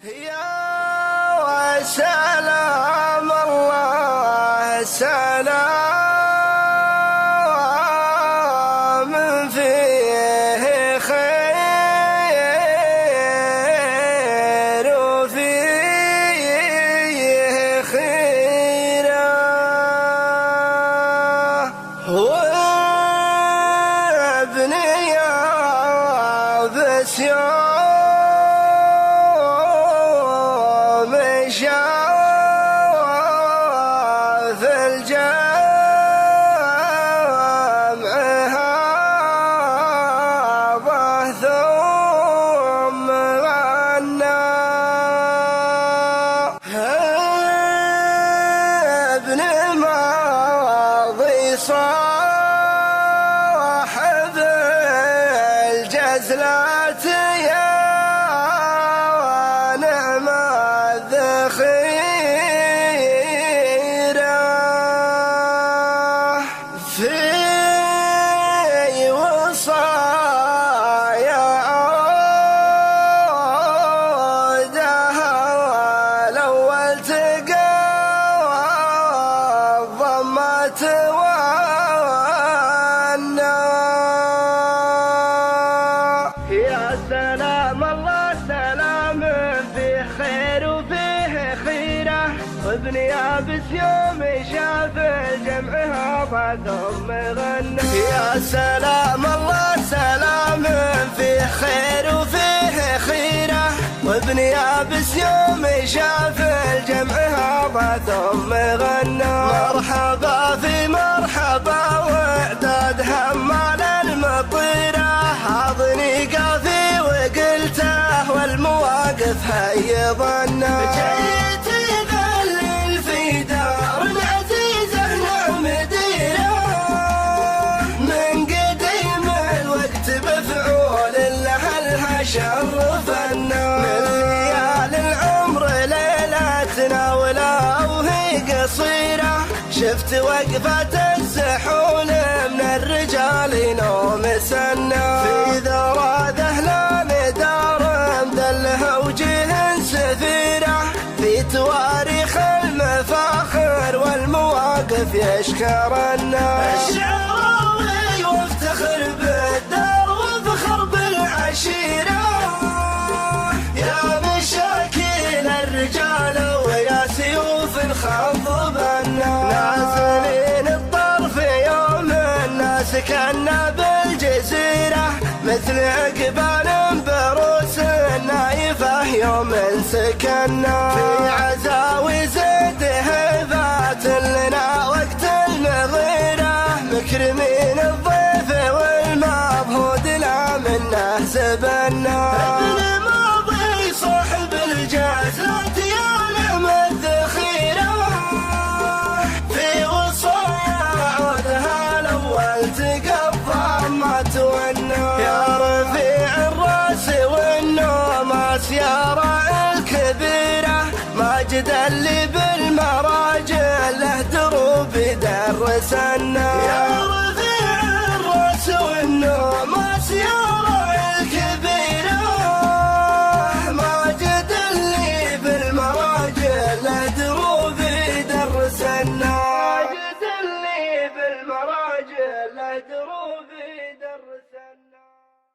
يا وسلام الله سلام فيه خير وفيه خيره وابني يا بس شاف الجمع هذا ثم غنى ابن ماضي صاحب الجزلات يا في وصايا عودها الأول تقوى الضمة والنا يا سلام الله سلام فيه خير وفيه خيره وابني يابس يوم شاف الجمع هذا ثم غنى يا سلام الله سلام فيه خير وفيه خيره وابني يابس يوم شاف الجمع هذا ثم غنى مرحبا في مرحبا وعداد همال المطيره حاضني قافي وقلته والمواقف هيضنا شرفنا من ليال العمر ليلتنا ولا وهي قصيرة شفت وقفة الزحول من الرجال نوم سنا في ذرى ذهلان دار مدلها وجه سفيرة في تواريخ المفاخر والمواقف يشكرنا الشعراوي وافتخر بالدار وفخر بالعشيرة الرجال ويا سيوف خضبنا نازلين الطرف يوم الناس كنا بالجزيرة مثل عقبان بروس نايفة يوم سكنا في عزاوي زد هبات لنا وقت المغيرة مكرمين الضيف والمبهود لا منه زبنا جازلات يا نعم الذخيرة في وصايا عودها الأول تقضى ما تونى يا رفيع الراس والنوماس يا راعي الكبيرة ماجد اللي بالمراجل له دروب درسنا